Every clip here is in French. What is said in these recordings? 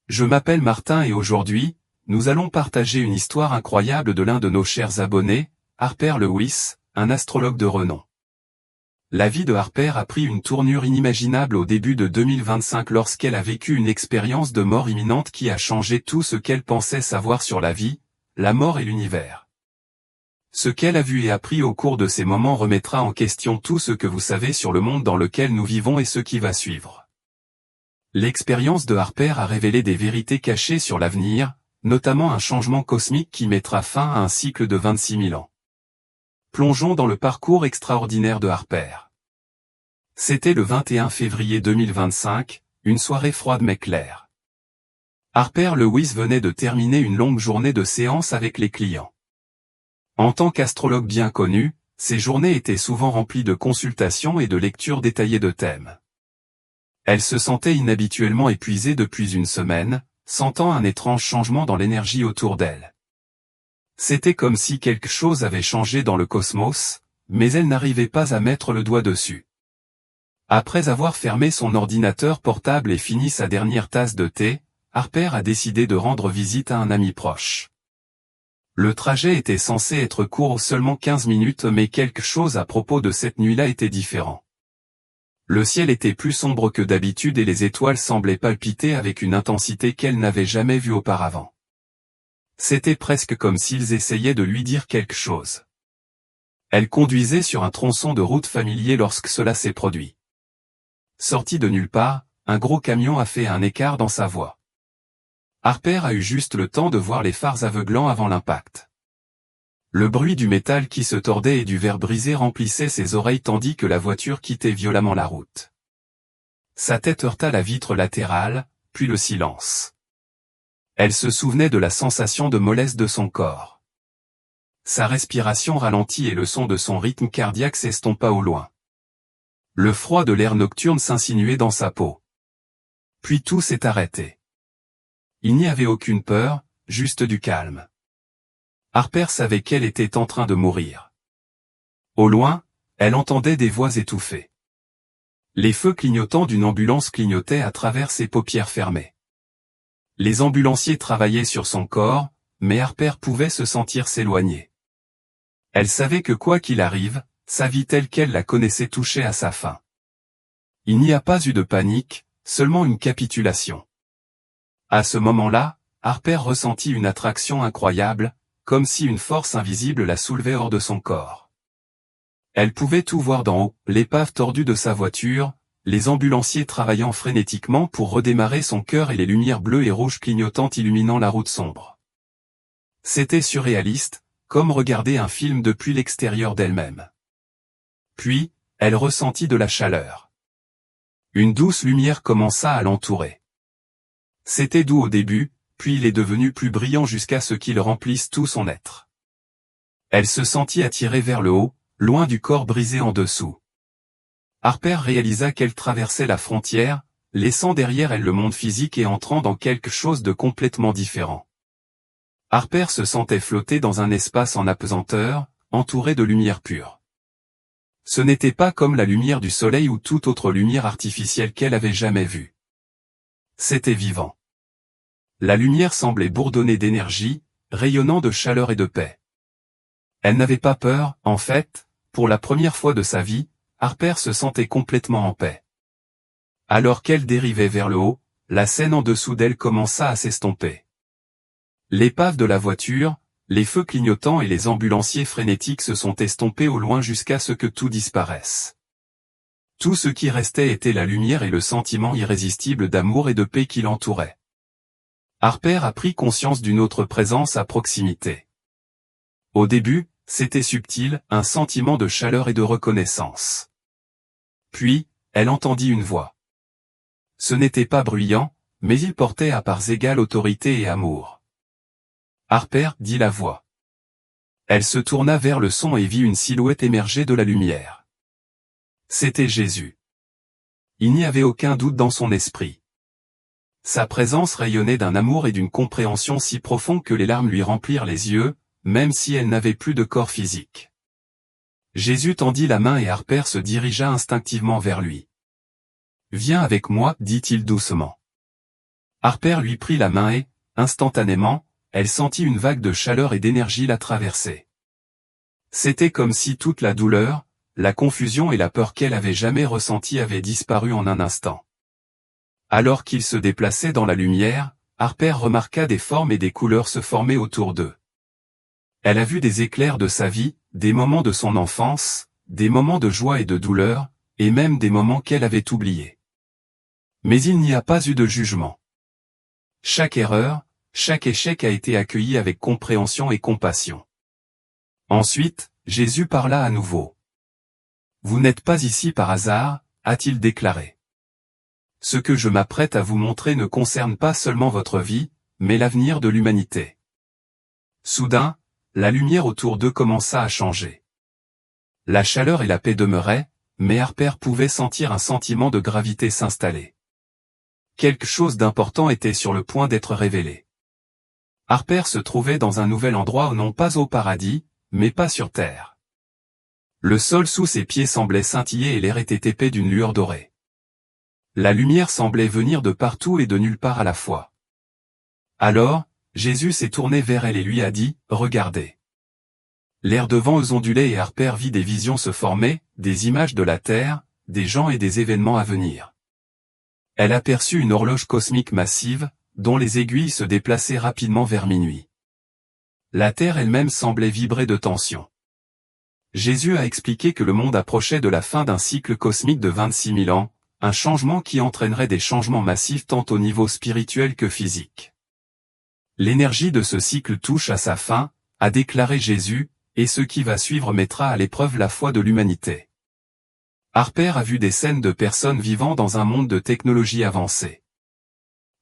Je m'appelle Martin et aujourd'hui, nous allons partager une histoire incroyable de l'un de nos chers abonnés, Harper Lewis, un astrologue de renom. La vie de Harper a pris une tournure inimaginable au début de 2025 lorsqu'elle a vécu une expérience de mort imminente qui a changé tout ce qu'elle pensait savoir sur la vie, la mort et l'univers. Ce qu'elle a vu et appris au cours de ces moments remettra en question tout ce que vous savez sur le monde dans lequel nous vivons et ce qui va suivre. L'expérience de Harper a révélé des vérités cachées sur l'avenir, notamment un changement cosmique qui mettra fin à un cycle de 26 000 ans. Plongeons dans le parcours extraordinaire de Harper. C'était le 21 février 2025, une soirée froide mais claire. Harper Lewis venait de terminer une longue journée de séance avec les clients. En tant qu'astrologue bien connu, ces journées étaient souvent remplies de consultations et de lectures détaillées de thèmes. Elle se sentait inhabituellement épuisée depuis une semaine, sentant un étrange changement dans l'énergie autour d'elle. C'était comme si quelque chose avait changé dans le cosmos, mais elle n'arrivait pas à mettre le doigt dessus. Après avoir fermé son ordinateur portable et fini sa dernière tasse de thé, Harper a décidé de rendre visite à un ami proche. Le trajet était censé être court, seulement 15 minutes, mais quelque chose à propos de cette nuit-là était différent. Le ciel était plus sombre que d'habitude et les étoiles semblaient palpiter avec une intensité qu'elle n'avait jamais vue auparavant. C'était presque comme s'ils essayaient de lui dire quelque chose. Elle conduisait sur un tronçon de route familier lorsque cela s'est produit. Sorti de nulle part, un gros camion a fait un écart dans sa voie. Harper a eu juste le temps de voir les phares aveuglants avant l'impact. Le bruit du métal qui se tordait et du verre brisé remplissait ses oreilles tandis que la voiture quittait violemment la route. Sa tête heurta la vitre latérale, puis le silence. Elle se souvenait de la sensation de mollesse de son corps. Sa respiration ralentit et le son de son rythme cardiaque s'estompa au loin. Le froid de l'air nocturne s'insinuait dans sa peau. Puis tout s'est arrêté. Il n'y avait aucune peur, juste du calme. Harper savait qu'elle était en train de mourir. Au loin, elle entendait des voix étouffées. Les feux clignotants d'une ambulance clignotaient à travers ses paupières fermées. Les ambulanciers travaillaient sur son corps, mais Harper pouvait se sentir s'éloigner. Elle savait que quoi qu'il arrive, sa vie telle qu'elle la connaissait touchait à sa fin. Il n'y a pas eu de panique, seulement une capitulation. À ce moment-là, Harper ressentit une attraction incroyable, comme si une force invisible la soulevait hors de son corps. Elle pouvait tout voir d'en haut, l'épave tordue de sa voiture, les ambulanciers travaillant frénétiquement pour redémarrer son cœur et les lumières bleues et rouges clignotantes illuminant la route sombre. C'était surréaliste, comme regarder un film depuis l'extérieur d'elle-même. Puis, elle ressentit de la chaleur. Une douce lumière commença à l'entourer. C'était doux au début, puis il est devenu plus brillant jusqu'à ce qu'il remplisse tout son être. Elle se sentit attirée vers le haut, loin du corps brisé en dessous. Harper réalisa qu'elle traversait la frontière, laissant derrière elle le monde physique et entrant dans quelque chose de complètement différent. Harper se sentait flotter dans un espace en apesanteur, entouré de lumière pure. Ce n'était pas comme la lumière du soleil ou toute autre lumière artificielle qu'elle avait jamais vue. C'était vivant. La lumière semblait bourdonner d'énergie, rayonnant de chaleur et de paix. Elle n'avait pas peur, en fait, pour la première fois de sa vie, Harper se sentait complètement en paix. Alors qu'elle dérivait vers le haut, la scène en dessous d'elle commença à s'estomper. L'épave de la voiture, les feux clignotants et les ambulanciers frénétiques se sont estompés au loin jusqu'à ce que tout disparaisse. Tout ce qui restait était la lumière et le sentiment irrésistible d'amour et de paix qui l'entourait. Harper a pris conscience d'une autre présence à proximité. Au début, c'était subtil, un sentiment de chaleur et de reconnaissance. Puis, elle entendit une voix. Ce n'était pas bruyant, mais il portait à parts égales autorité et amour. Harper, dit la voix. Elle se tourna vers le son et vit une silhouette émerger de la lumière. C'était Jésus. Il n'y avait aucun doute dans son esprit. Sa présence rayonnait d'un amour et d'une compréhension si profond que les larmes lui remplirent les yeux, même si elle n'avait plus de corps physique. Jésus tendit la main et Harper se dirigea instinctivement vers lui. « Viens avec moi, dit-il doucement. » Harper lui prit la main et, instantanément, elle sentit une vague de chaleur et d'énergie la traverser. C'était comme si toute la douleur, la confusion et la peur qu'elle avait jamais ressentie avaient disparu en un instant. Alors qu'ils se déplaçaient dans la lumière, Harper remarqua des formes et des couleurs se former autour d'eux. Elle a vu des éclairs de sa vie, des moments de son enfance, des moments de joie et de douleur, et même des moments qu'elle avait oubliés. Mais il n'y a pas eu de jugement. Chaque erreur, chaque échec a été accueilli avec compréhension et compassion. Ensuite, Jésus parla à nouveau. « Vous n'êtes pas ici par hasard, a-t-il déclaré. Ce que je m'apprête à vous montrer ne concerne pas seulement votre vie, mais l'avenir de l'humanité. » Soudain, la lumière autour d'eux commença à changer. La chaleur et la paix demeuraient, mais Harper pouvait sentir un sentiment de gravité s'installer. Quelque chose d'important était sur le point d'être révélé. Harper se trouvait dans un nouvel endroit non pas au paradis, mais pas sur terre. Le sol sous ses pieds semblait scintiller et l'air était épais d'une lueur dorée. La lumière semblait venir de partout et de nulle part à la fois. Alors, Jésus s'est tourné vers elle et lui a dit, « Regardez. » L'air devant eux ondulait et Harper vit des visions se former, des images de la terre, des gens et des événements à venir. Elle aperçut une horloge cosmique massive, dont les aiguilles se déplaçaient rapidement vers minuit. La terre elle-même semblait vibrer de tension. Jésus a expliqué que le monde approchait de la fin d'un cycle cosmique de 26 000 ans, un changement qui entraînerait des changements massifs tant au niveau spirituel que physique. L'énergie de ce cycle touche à sa fin, a déclaré Jésus, et ce qui va suivre mettra à l'épreuve la foi de l'humanité. Harper a vu des scènes de personnes vivant dans un monde de technologie avancée.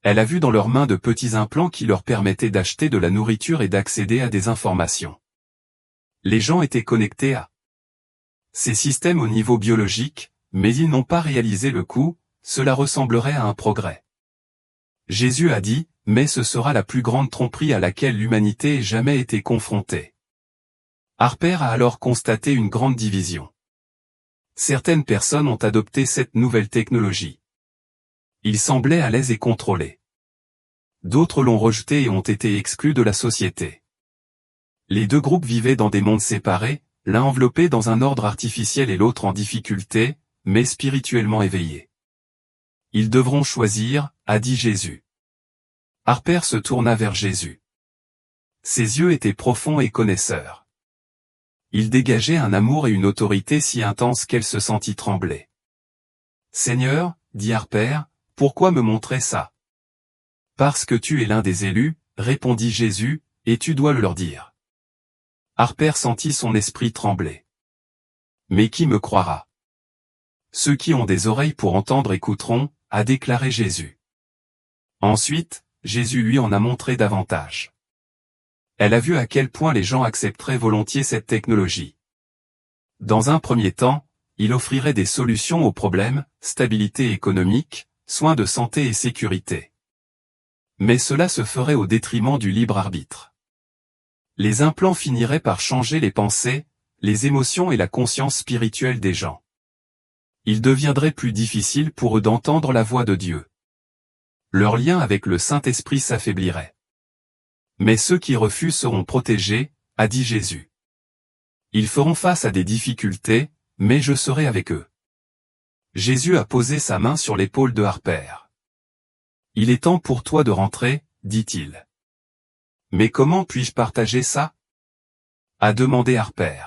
Elle a vu dans leurs mains de petits implants qui leur permettaient d'acheter de la nourriture et d'accéder à des informations. Les gens étaient connectés à ces systèmes au niveau biologique, mais ils n'ont pas réalisé le coût, cela ressemblerait à un progrès. Jésus a dit, mais ce sera la plus grande tromperie à laquelle l'humanité ait jamais été confrontée. Harper a alors constaté une grande division. Certaines personnes ont adopté cette nouvelle technologie. Ils semblaient à l'aise et contrôlés. D'autres l'ont rejetée et ont été exclus de la société. Les deux groupes vivaient dans des mondes séparés, l'un enveloppé dans un ordre artificiel et l'autre en difficulté, mais spirituellement éveillés. Ils devront choisir, a dit Jésus. Harper se tourna vers Jésus. Ses yeux étaient profonds et connaisseurs. Ils dégageaient un amour et une autorité si intense qu'elle se sentit trembler. « Seigneur, dit Harper, pourquoi me montrer ça? Parce que tu es l'un des élus, répondit Jésus, et tu dois le leur dire. Harper sentit son esprit trembler. Mais qui me croira? Ceux qui ont des oreilles pour entendre écouteront, a déclaré Jésus. Ensuite, Jésus lui en a montré davantage. Elle a vu à quel point les gens accepteraient volontiers cette technologie. Dans un premier temps, il offrirait des solutions aux problèmes, stabilité économique, soins de santé et sécurité. Mais cela se ferait au détriment du libre arbitre. Les implants finiraient par changer les pensées, les émotions et la conscience spirituelle des gens. Il deviendrait plus difficile pour eux d'entendre la voix de Dieu. Leur lien avec le Saint-Esprit s'affaiblirait. Mais ceux qui refusent seront protégés, a dit Jésus. Ils feront face à des difficultés, mais je serai avec eux. Jésus a posé sa main sur l'épaule de Harper. Il est temps pour toi de rentrer, dit-il. Mais comment puis-je partager ça? A demandé Harper.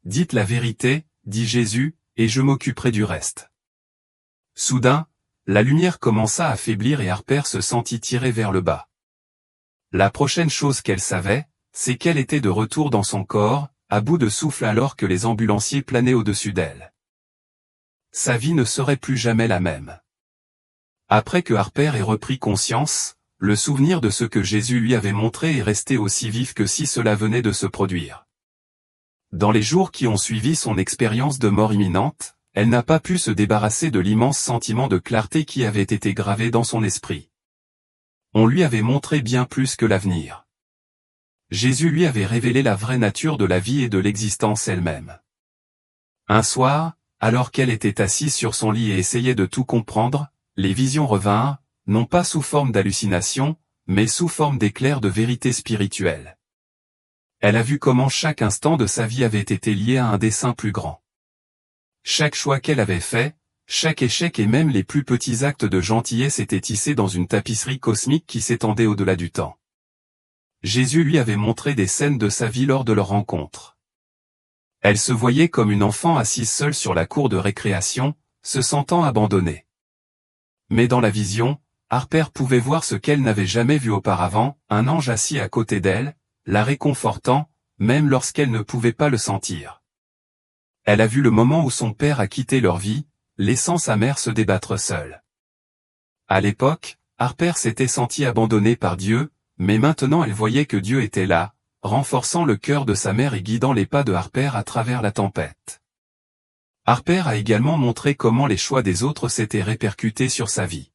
Dites la vérité, dit Jésus, et je m'occuperai du reste. Soudain, la lumière commença à faiblir et Harper se sentit tiré vers le bas. La prochaine chose qu'elle savait, c'est qu'elle était de retour dans son corps, à bout de souffle alors que les ambulanciers planaient au-dessus d'elle. Sa vie ne serait plus jamais la même. Après que Harper ait repris conscience, le souvenir de ce que Jésus lui avait montré est resté aussi vif que si cela venait de se produire. Dans les jours qui ont suivi son expérience de mort imminente, elle n'a pas pu se débarrasser de l'immense sentiment de clarté qui avait été gravé dans son esprit. On lui avait montré bien plus que l'avenir. Jésus lui avait révélé la vraie nature de la vie et de l'existence elle-même. Un soir, alors qu'elle était assise sur son lit et essayait de tout comprendre, les visions revinrent, non pas sous forme d'hallucination, mais sous forme d'éclairs de vérité spirituelle. Elle a vu comment chaque instant de sa vie avait été lié à un dessein plus grand. Chaque choix qu'elle avait fait, chaque échec et même les plus petits actes de gentillesse étaient tissés dans une tapisserie cosmique qui s'étendait au-delà du temps. Jésus lui avait montré des scènes de sa vie lors de leur rencontre. Elle se voyait comme une enfant assise seule sur la cour de récréation, se sentant abandonnée. Mais dans la vision, Harper pouvait voir ce qu'elle n'avait jamais vu auparavant, un ange assis à côté d'elle, la réconfortant, même lorsqu'elle ne pouvait pas le sentir. Elle a vu le moment où son père a quitté leur vie, laissant sa mère se débattre seule. À l'époque, Harper s'était sentie abandonnée par Dieu, mais maintenant elle voyait que Dieu était là, renforçant le cœur de sa mère et guidant les pas de Harper à travers la tempête. Harper a également montré comment les choix des autres s'étaient répercutés sur sa vie.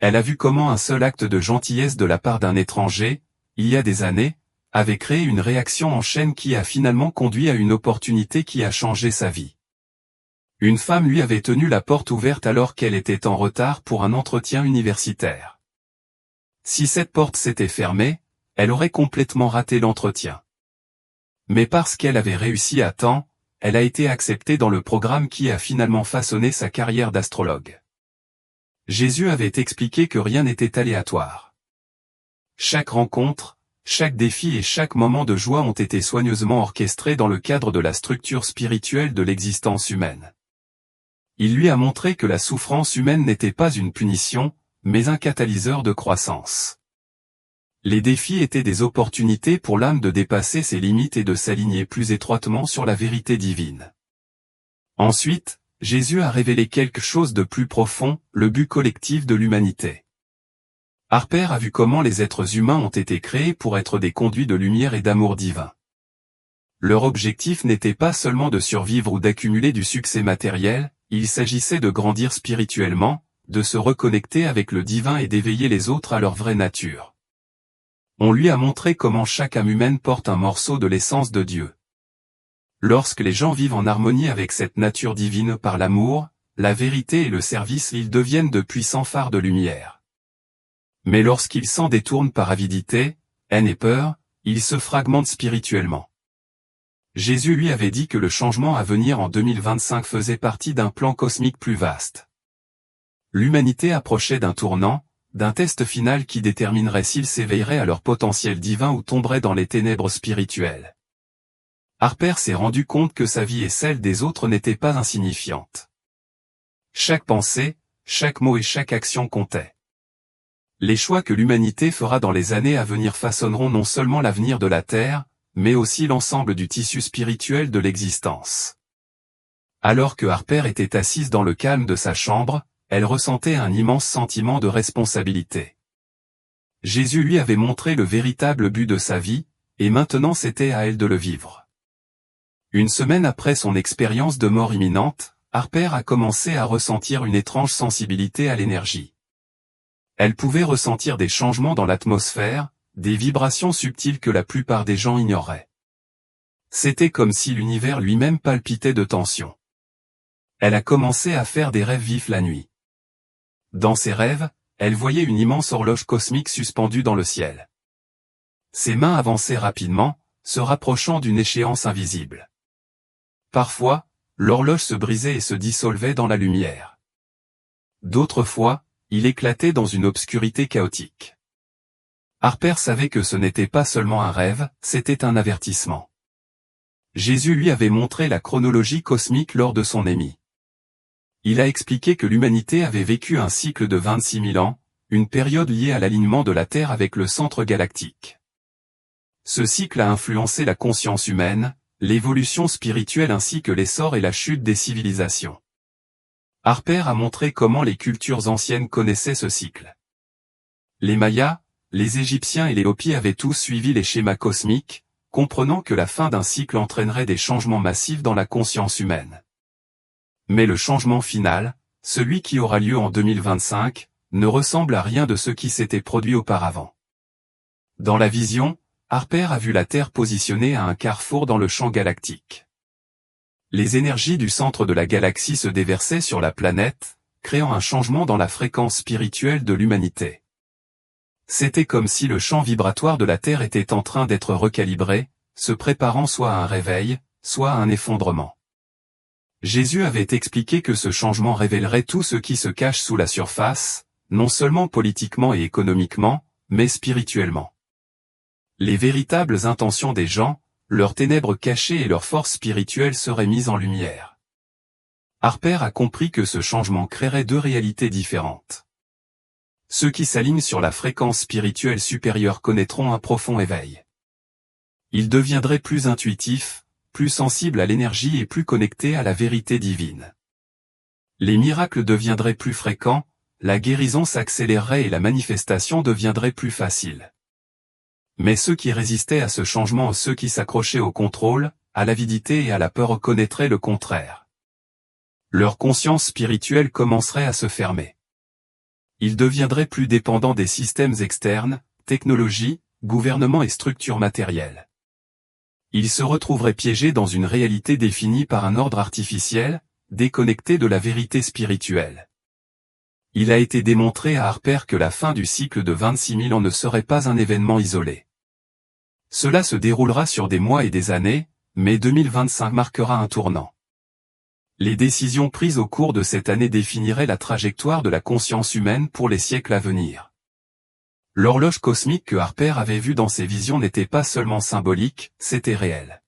Elle a vu comment un seul acte de gentillesse de la part d'un étranger, il y a des années, avait créé une réaction en chaîne qui a finalement conduit à une opportunité qui a changé sa vie. Une femme lui avait tenu la porte ouverte alors qu'elle était en retard pour un entretien universitaire. Si cette porte s'était fermée, elle aurait complètement raté l'entretien. Mais parce qu'elle avait réussi à temps, elle a été acceptée dans le programme qui a finalement façonné sa carrière d'astrologue. Jésus avait expliqué que rien n'était aléatoire. Chaque rencontre, chaque défi et chaque moment de joie ont été soigneusement orchestrés dans le cadre de la structure spirituelle de l'existence humaine. Il lui a montré que la souffrance humaine n'était pas une punition, mais un catalyseur de croissance. Les défis étaient des opportunités pour l'âme de dépasser ses limites et de s'aligner plus étroitement sur la vérité divine. Ensuite, Jésus a révélé quelque chose de plus profond, le but collectif de l'humanité. Harper a vu comment les êtres humains ont été créés pour être des conduits de lumière et d'amour divin. Leur objectif n'était pas seulement de survivre ou d'accumuler du succès matériel, il s'agissait de grandir spirituellement, de se reconnecter avec le divin et d'éveiller les autres à leur vraie nature. On lui a montré comment chaque âme humaine porte un morceau de l'essence de Dieu. Lorsque les gens vivent en harmonie avec cette nature divine par l'amour, la vérité et le service, ils deviennent de puissants phares de lumière. Mais lorsqu'ils s'en détournent par avidité, haine et peur, ils se fragmentent spirituellement. Jésus lui avait dit que le changement à venir en 2025 faisait partie d'un plan cosmique plus vaste. L'humanité approchait d'un tournant, d'un test final qui déterminerait s'ils s'éveilleraient à leur potentiel divin ou tomberaient dans les ténèbres spirituelles. Harper s'est rendu compte que sa vie et celle des autres n'étaient pas insignifiantes. Chaque pensée, chaque mot et chaque action comptaient. Les choix que l'humanité fera dans les années à venir façonneront non seulement l'avenir de la Terre, mais aussi l'ensemble du tissu spirituel de l'existence. Alors que Harper était assise dans le calme de sa chambre, elle ressentait un immense sentiment de responsabilité. Jésus lui avait montré le véritable but de sa vie, et maintenant c'était à elle de le vivre. Une semaine après son expérience de mort imminente, Harper a commencé à ressentir une étrange sensibilité à l'énergie. Elle pouvait ressentir des changements dans l'atmosphère, des vibrations subtiles que la plupart des gens ignoraient. C'était comme si l'univers lui-même palpitait de tension. Elle a commencé à faire des rêves vifs la nuit. Dans ses rêves, elle voyait une immense horloge cosmique suspendue dans le ciel. Ses mains avançaient rapidement, se rapprochant d'une échéance invisible. Parfois, l'horloge se brisait et se dissolvait dans la lumière. D'autres fois, il éclatait dans une obscurité chaotique. Harper savait que ce n'était pas seulement un rêve, c'était un avertissement. Jésus lui avait montré la chronologie cosmique lors de son émis. Il a expliqué que l'humanité avait vécu un cycle de 26 000 ans, une période liée à l'alignement de la Terre avec le centre galactique. Ce cycle a influencé la conscience humaine, l'évolution spirituelle ainsi que l'essor et la chute des civilisations. Harper a montré comment les cultures anciennes connaissaient ce cycle. Les Mayas, les Égyptiens et les Hopis avaient tous suivi les schémas cosmiques, comprenant que la fin d'un cycle entraînerait des changements massifs dans la conscience humaine. Mais le changement final, celui qui aura lieu en 2025, ne ressemble à rien de ce qui s'était produit auparavant. Dans la vision, Harper a vu la Terre positionnée à un carrefour dans le champ galactique. Les énergies du centre de la galaxie se déversaient sur la planète, créant un changement dans la fréquence spirituelle de l'humanité. C'était comme si le champ vibratoire de la Terre était en train d'être recalibré, se préparant soit à un réveil, soit à un effondrement. Jésus avait expliqué que ce changement révélerait tout ce qui se cache sous la surface, non seulement politiquement et économiquement, mais spirituellement. Les véritables intentions des gens, leurs ténèbres cachées et leurs forces spirituelles seraient mises en lumière. Harper a compris que ce changement créerait deux réalités différentes. Ceux qui s'alignent sur la fréquence spirituelle supérieure connaîtront un profond éveil. Ils deviendraient plus intuitifs, plus sensibles à l'énergie et plus connectés à la vérité divine. Les miracles deviendraient plus fréquents, la guérison s'accélérerait et la manifestation deviendrait plus facile. Mais ceux qui résistaient à ce changement, ceux qui s'accrochaient au contrôle, à l'avidité et à la peur connaîtraient le contraire. Leur conscience spirituelle commencerait à se fermer. Ils deviendraient plus dépendants des systèmes externes, technologies, gouvernements et structures matérielles. Ils se retrouveraient piégés dans une réalité définie par un ordre artificiel, déconnecté de la vérité spirituelle. Il a été démontré à Harper que la fin du cycle de 26 000 ans ne serait pas un événement isolé. Cela se déroulera sur des mois et des années, mais 2025 marquera un tournant. Les décisions prises au cours de cette année définiraient la trajectoire de la conscience humaine pour les siècles à venir. L'horloge cosmique que Harper avait vue dans ses visions n'était pas seulement symbolique, c'était réel.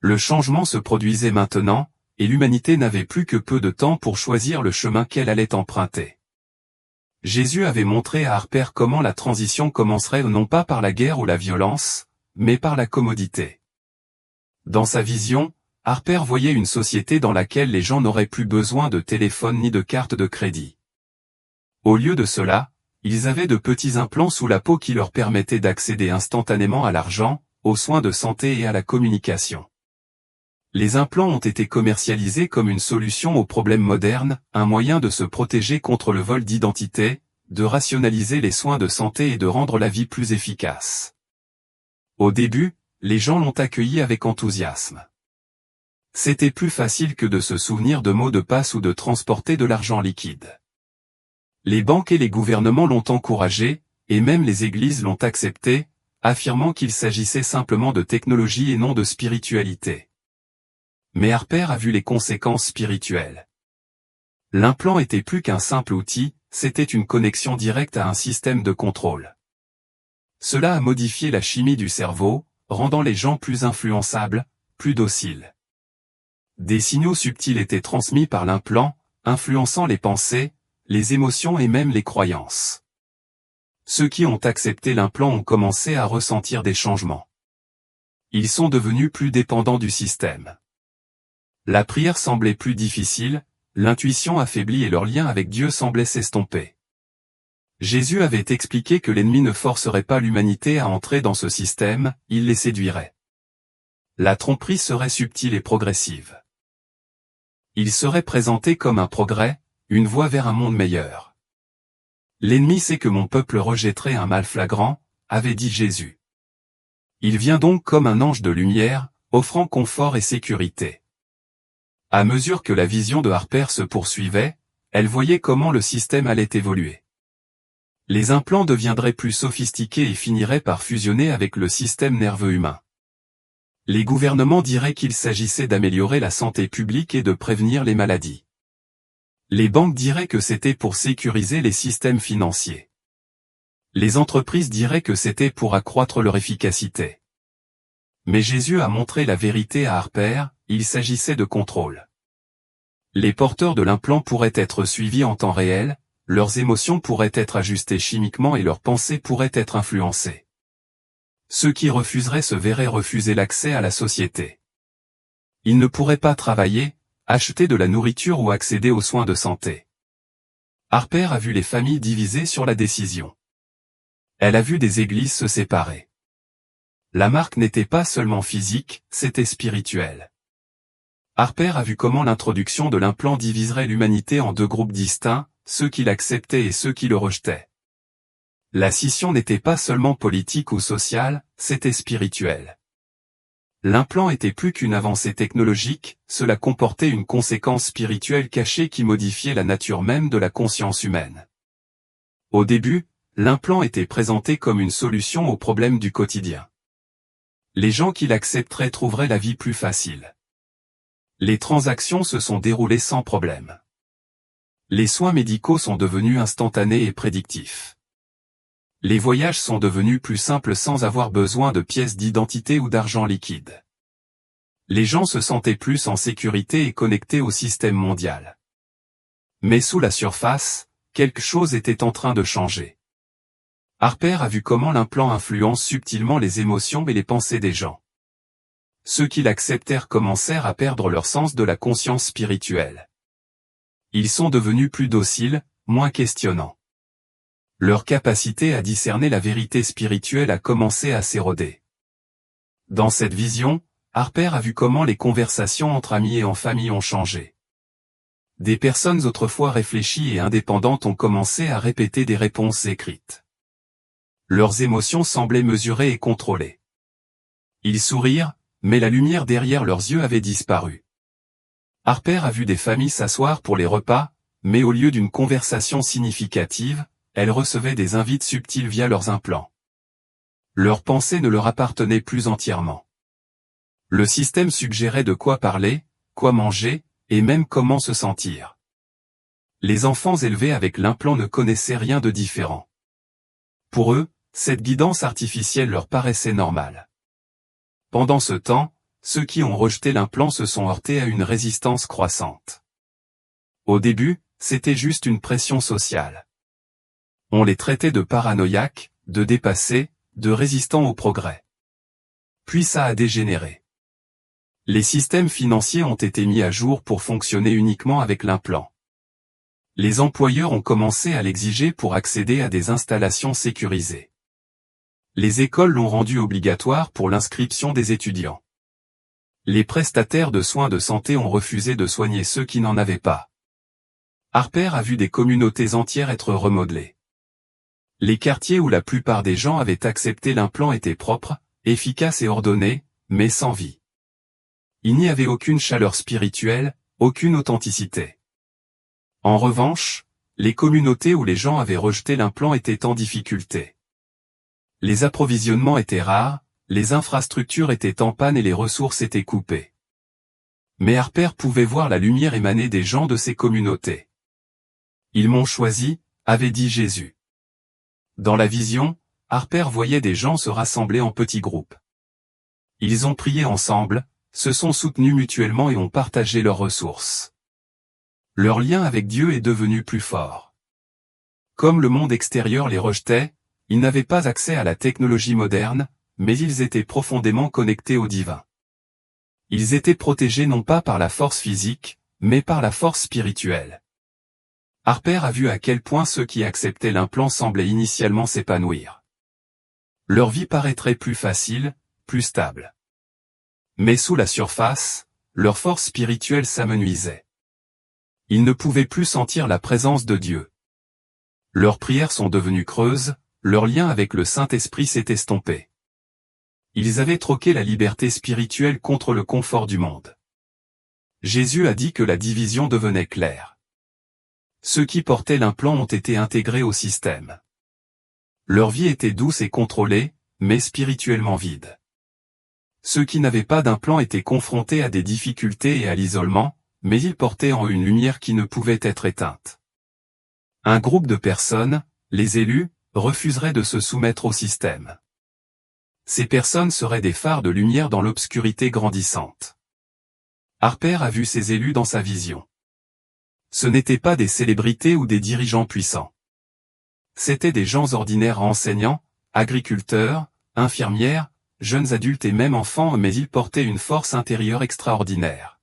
Le changement se produisait maintenant, et l'humanité n'avait plus que peu de temps pour choisir le chemin qu'elle allait emprunter. Jésus avait montré à Harper comment la transition commencerait non pas par la guerre ou la violence, mais par la commodité. Dans sa vision, Harper voyait une société dans laquelle les gens n'auraient plus besoin de téléphone ni de carte de crédit. Au lieu de cela, ils avaient de petits implants sous la peau qui leur permettaient d'accéder instantanément à l'argent, aux soins de santé et à la communication. Les implants ont été commercialisés comme une solution aux problèmes modernes, un moyen de se protéger contre le vol d'identité, de rationaliser les soins de santé et de rendre la vie plus efficace. Au début, les gens l'ont accueilli avec enthousiasme. C'était plus facile que de se souvenir de mots de passe ou de transporter de l'argent liquide. Les banques et les gouvernements l'ont encouragé, et même les églises l'ont accepté, affirmant qu'il s'agissait simplement de technologie et non de spiritualité. Mais Harper a vu les conséquences spirituelles. L'implant était plus qu'un simple outil, c'était une connexion directe à un système de contrôle. Cela a modifié la chimie du cerveau, rendant les gens plus influençables, plus dociles. Des signaux subtils étaient transmis par l'implant, influençant les pensées, les émotions et même les croyances. Ceux qui ont accepté l'implant ont commencé à ressentir des changements. Ils sont devenus plus dépendants du système. La prière semblait plus difficile, l'intuition affaiblie et leur lien avec Dieu semblait s'estomper. Jésus avait expliqué que l'ennemi ne forcerait pas l'humanité à entrer dans ce système, il les séduirait. La tromperie serait subtile et progressive. Il serait présenté comme un progrès, une voie vers un monde meilleur. L'ennemi sait que mon peuple rejetterait un mal flagrant, avait dit Jésus. Il vient donc comme un ange de lumière, offrant confort et sécurité. À mesure que la vision de Harper se poursuivait, elle voyait comment le système allait évoluer. Les implants deviendraient plus sophistiqués et finiraient par fusionner avec le système nerveux humain. Les gouvernements diraient qu'il s'agissait d'améliorer la santé publique et de prévenir les maladies. Les banques diraient que c'était pour sécuriser les systèmes financiers. Les entreprises diraient que c'était pour accroître leur efficacité. Mais Jésus a montré la vérité à Harper, il s'agissait de contrôle. Les porteurs de l'implant pourraient être suivis en temps réel, leurs émotions pourraient être ajustées chimiquement et leurs pensées pourraient être influencées. Ceux qui refuseraient se verraient refuser l'accès à la société. Ils ne pourraient pas travailler, acheter de la nourriture ou accéder aux soins de santé. Harper a vu les familles divisées sur la décision. Elle a vu des églises se séparer. La marque n'était pas seulement physique, c'était spirituel. Harper a vu comment l'introduction de l'implant diviserait l'humanité en deux groupes distincts, ceux qui l'acceptaient et ceux qui le rejetaient. La scission n'était pas seulement politique ou sociale, c'était spirituel. L'implant était plus qu'une avancée technologique, cela comportait une conséquence spirituelle cachée qui modifiait la nature même de la conscience humaine. Au début, l'implant était présenté comme une solution aux problèmes du quotidien. Les gens qui l'accepteraient trouveraient la vie plus facile. Les transactions se sont déroulées sans problème. Les soins médicaux sont devenus instantanés et prédictifs. Les voyages sont devenus plus simples sans avoir besoin de pièces d'identité ou d'argent liquide. Les gens se sentaient plus en sécurité et connectés au système mondial. Mais sous la surface, quelque chose était en train de changer. Harper a vu comment l'implant influence subtilement les émotions et les pensées des gens. Ceux qui l'acceptèrent commencèrent à perdre leur sens de la conscience spirituelle. Ils sont devenus plus dociles, moins questionnants. Leur capacité à discerner la vérité spirituelle a commencé à s'éroder. Dans cette vision, Harper a vu comment les conversations entre amis et en famille ont changé. Des personnes autrefois réfléchies et indépendantes ont commencé à répéter des réponses écrites. Leurs émotions semblaient mesurées et contrôlées. Ils sourirent, mais la lumière derrière leurs yeux avait disparu. Harper a vu des familles s'asseoir pour les repas, mais au lieu d'une conversation significative, elles recevaient des invites subtils via leurs implants. Leurs pensées ne leur appartenaient plus entièrement. Le système suggérait de quoi parler, quoi manger, et même comment se sentir. Les enfants élevés avec l'implant ne connaissaient rien de différent. Pour eux, cette guidance artificielle leur paraissait normale. Pendant ce temps, ceux qui ont rejeté l'implant se sont heurtés à une résistance croissante. Au début, c'était juste une pression sociale. On les traitait de paranoïaques, de dépassés, de résistants au progrès. Puis ça a dégénéré. Les systèmes financiers ont été mis à jour pour fonctionner uniquement avec l'implant. Les employeurs ont commencé à l'exiger pour accéder à des installations sécurisées. Les écoles l'ont rendu obligatoire pour l'inscription des étudiants. Les prestataires de soins de santé ont refusé de soigner ceux qui n'en avaient pas. Harper a vu des communautés entières être remodelées. Les quartiers où la plupart des gens avaient accepté l'implant étaient propres, efficaces et ordonnés, mais sans vie. Il n'y avait aucune chaleur spirituelle, aucune authenticité. En revanche, les communautés où les gens avaient rejeté l'implant étaient en difficulté. Les approvisionnements étaient rares, les infrastructures étaient en panne et les ressources étaient coupées. Mais Harper pouvait voir la lumière émaner des gens de ces communautés. Ils m'ont choisi, avait dit Jésus. Dans la vision, Harper voyait des gens se rassembler en petits groupes. Ils ont prié ensemble, se sont soutenus mutuellement et ont partagé leurs ressources. Leur lien avec Dieu est devenu plus fort. Comme le monde extérieur les rejetait, ils n'avaient pas accès à la technologie moderne, mais ils étaient profondément connectés au divin. Ils étaient protégés non pas par la force physique, mais par la force spirituelle. Harper a vu à quel point ceux qui acceptaient l'implant semblaient initialement s'épanouir. Leur vie paraîtrait plus facile, plus stable. Mais sous la surface, leur force spirituelle s'amenuisait. Ils ne pouvaient plus sentir la présence de Dieu. Leurs prières sont devenues creuses, leur lien avec le Saint-Esprit s'est estompé. Ils avaient troqué la liberté spirituelle contre le confort du monde. Jésus a dit que la division devenait claire. Ceux qui portaient l'implant ont été intégrés au système. Leur vie était douce et contrôlée, mais spirituellement vide. Ceux qui n'avaient pas d'implant étaient confrontés à des difficultés et à l'isolement, mais ils portaient en eux une lumière qui ne pouvait être éteinte. Un groupe de personnes, les élus, refuserait de se soumettre au système. Ces personnes seraient des phares de lumière dans l'obscurité grandissante. Harper a vu ces élus dans sa vision. Ce n'étaient pas des célébrités ou des dirigeants puissants. C'étaient des gens ordinaires enseignants, agriculteurs, infirmières, jeunes adultes et même enfants, mais ils portaient une force intérieure extraordinaire.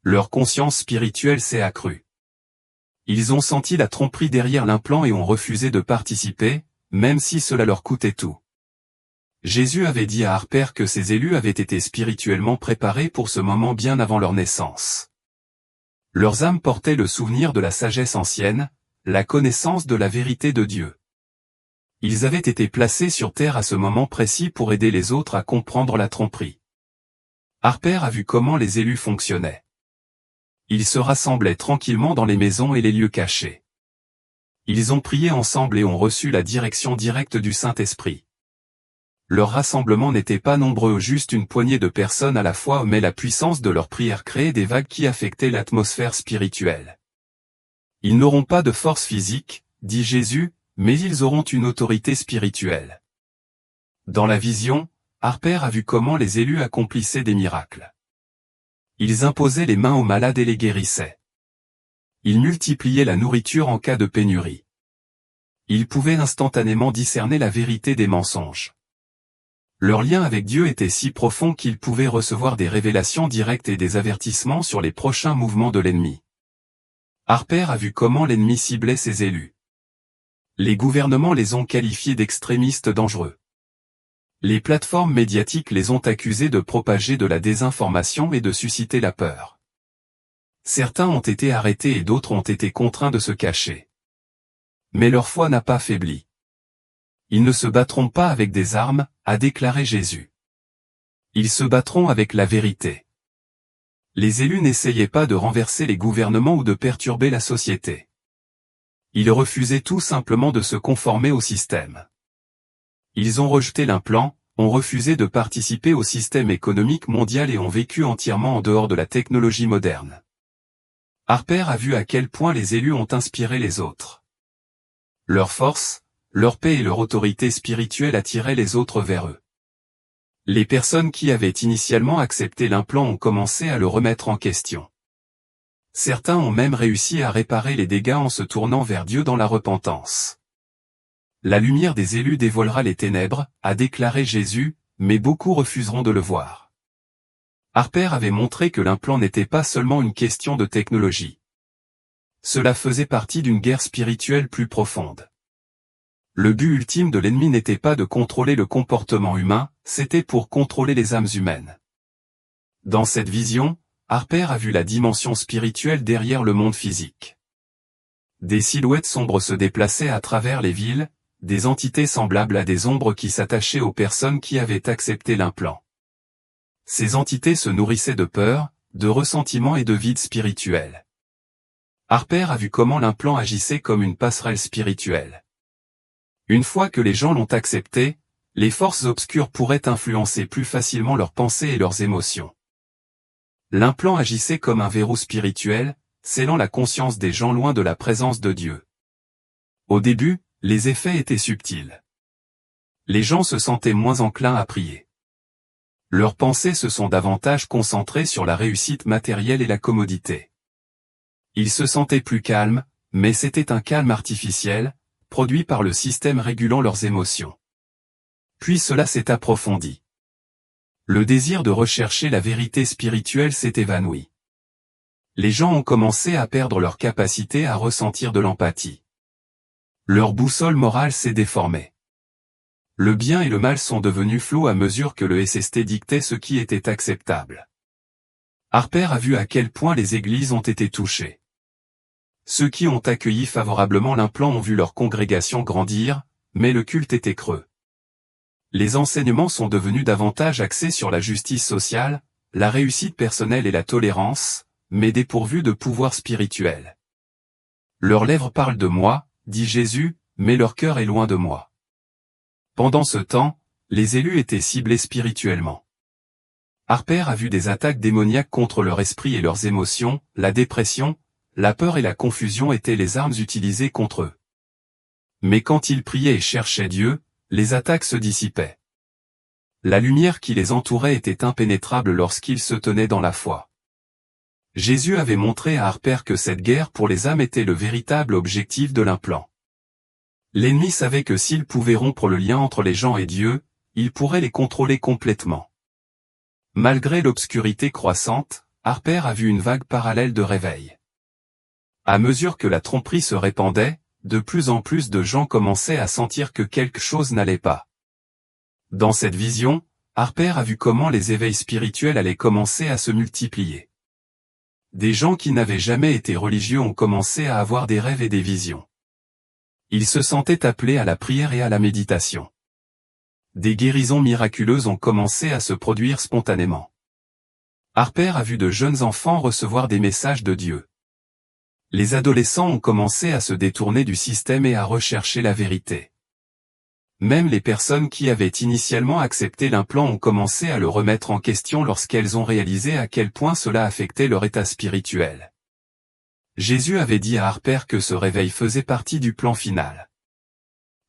Leur conscience spirituelle s'est accrue. Ils ont senti la tromperie derrière l'implant et ont refusé de participer, même si cela leur coûtait tout. Jésus avait dit à Harper que ces élus avaient été spirituellement préparés pour ce moment bien avant leur naissance. Leurs âmes portaient le souvenir de la sagesse ancienne, la connaissance de la vérité de Dieu. Ils avaient été placés sur terre à ce moment précis pour aider les autres à comprendre la tromperie. Harper a vu comment les élus fonctionnaient. Ils se rassemblaient tranquillement dans les maisons et les lieux cachés. Ils ont prié ensemble et ont reçu la direction directe du Saint-Esprit. Leur rassemblement n'était pas nombreux, juste une poignée de personnes à la fois, mais la puissance de leur prière créait des vagues qui affectaient l'atmosphère spirituelle. Ils n'auront pas de force physique, dit Jésus, mais ils auront une autorité spirituelle. Dans la vision, Harper a vu comment les élus accomplissaient des miracles. Ils imposaient les mains aux malades et les guérissaient. Ils multipliaient la nourriture en cas de pénurie. Ils pouvaient instantanément discerner la vérité des mensonges. Leur lien avec Dieu était si profond qu'ils pouvaient recevoir des révélations directes et des avertissements sur les prochains mouvements de l'ennemi. Harper a vu comment l'ennemi ciblait ses élus. Les gouvernements les ont qualifiés d'extrémistes dangereux. Les plateformes médiatiques les ont accusés de propager de la désinformation et de susciter la peur. Certains ont été arrêtés et d'autres ont été contraints de se cacher. Mais leur foi n'a pas faibli. Ils ne se battront pas avec des armes, a déclaré Jésus. Ils se battront avec la vérité. Les élus n'essayaient pas de renverser les gouvernements ou de perturber la société. Ils refusaient tout simplement de se conformer au système. Ils ont rejeté l'implant, ont refusé de participer au système économique mondial et ont vécu entièrement en dehors de la technologie moderne. Harper a vu à quel point les élus ont inspiré les autres. Leur force, leur paix et leur autorité spirituelle attiraient les autres vers eux. Les personnes qui avaient initialement accepté l'implant ont commencé à le remettre en question. Certains ont même réussi à réparer les dégâts en se tournant vers Dieu dans la repentance. La lumière des élus dévoilera les ténèbres, a déclaré Jésus, mais beaucoup refuseront de le voir. Harper avait montré que l'implant n'était pas seulement une question de technologie. Cela faisait partie d'une guerre spirituelle plus profonde. Le but ultime de l'ennemi n'était pas de contrôler le comportement humain, c'était pour contrôler les âmes humaines. Dans cette vision, Harper a vu la dimension spirituelle derrière le monde physique. Des silhouettes sombres se déplaçaient à travers les villes, des entités semblables à des ombres qui s'attachaient aux personnes qui avaient accepté l'implant. Ces entités se nourrissaient de peur, de ressentiment et de vide spirituel. Harper a vu comment l'implant agissait comme une passerelle spirituelle. Une fois que les gens l'ont accepté, les forces obscures pourraient influencer plus facilement leurs pensées et leurs émotions. L'implant agissait comme un verrou spirituel, scellant la conscience des gens loin de la présence de Dieu. Au début, les effets étaient subtils. Les gens se sentaient moins enclins à prier. Leurs pensées se sont davantage concentrées sur la réussite matérielle et la commodité. Ils se sentaient plus calmes, mais c'était un calme artificiel, produit par le système régulant leurs émotions. Puis cela s'est approfondi. Le désir de rechercher la vérité spirituelle s'est évanoui. Les gens ont commencé à perdre leur capacité à ressentir de l'empathie. Leur boussole morale s'est déformée. Le bien et le mal sont devenus flous à mesure que le SST dictait ce qui était acceptable. Harper a vu à quel point les églises ont été touchées. Ceux qui ont accueilli favorablement l'implant ont vu leur congrégation grandir, mais le culte était creux. Les enseignements sont devenus davantage axés sur la justice sociale, la réussite personnelle et la tolérance, mais dépourvus de pouvoir spirituel. Leurs lèvres parlent de moi, dit Jésus, mais leur cœur est loin de moi. Pendant ce temps, les élus étaient ciblés spirituellement. Harper a vu des attaques démoniaques contre leur esprit et leurs émotions, la dépression, la peur et la confusion étaient les armes utilisées contre eux. Mais quand ils priaient et cherchaient Dieu, les attaques se dissipaient. La lumière qui les entourait était impénétrable lorsqu'ils se tenaient dans la foi. Jésus avait montré à Harper que cette guerre pour les âmes était le véritable objectif de l'implant. L'ennemi savait que s'il pouvait rompre le lien entre les gens et Dieu, il pourrait les contrôler complètement. Malgré l'obscurité croissante, Harper a vu une vague parallèle de réveil. À mesure que la tromperie se répandait, de plus en plus de gens commençaient à sentir que quelque chose n'allait pas. Dans cette vision, Harper a vu comment les éveils spirituels allaient commencer à se multiplier. Des gens qui n'avaient jamais été religieux ont commencé à avoir des rêves et des visions. Ils se sentaient appelés à la prière et à la méditation. Des guérisons miraculeuses ont commencé à se produire spontanément. Harper a vu de jeunes enfants recevoir des messages de Dieu. Les adolescents ont commencé à se détourner du système et à rechercher la vérité. Même les personnes qui avaient initialement accepté l'implant ont commencé à le remettre en question lorsqu'elles ont réalisé à quel point cela affectait leur état spirituel. Jésus avait dit à Harper que ce réveil faisait partie du plan final.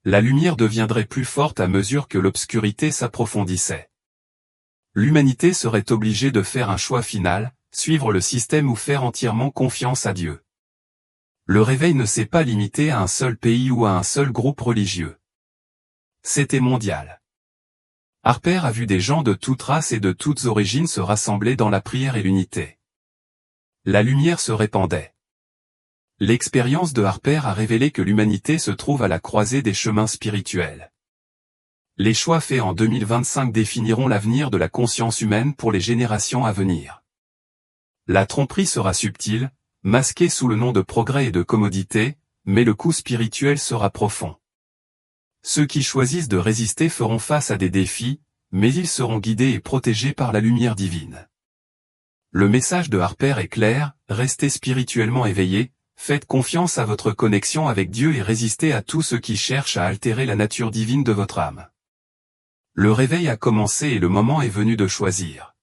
La lumière deviendrait plus forte à mesure que l'obscurité s'approfondissait. L'humanité serait obligée de faire un choix final, suivre le système ou faire entièrement confiance à Dieu. Le réveil ne s'est pas limité à un seul pays ou à un seul groupe religieux. C'était mondial. Harper a vu des gens de toutes races et de toutes origines se rassembler dans la prière et l'unité. La lumière se répandait. L'expérience de Harper a révélé que l'humanité se trouve à la croisée des chemins spirituels. Les choix faits en 2025 définiront l'avenir de la conscience humaine pour les générations à venir. La tromperie sera subtile, masquée sous le nom de progrès et de commodité, mais le coup spirituel sera profond. Ceux qui choisissent de résister feront face à des défis, mais ils seront guidés et protégés par la lumière divine. Le message de Harper est clair, restez spirituellement éveillés, faites confiance à votre connexion avec Dieu et résistez à tous ceux qui cherchent à altérer la nature divine de votre âme. Le réveil a commencé et le moment est venu de choisir.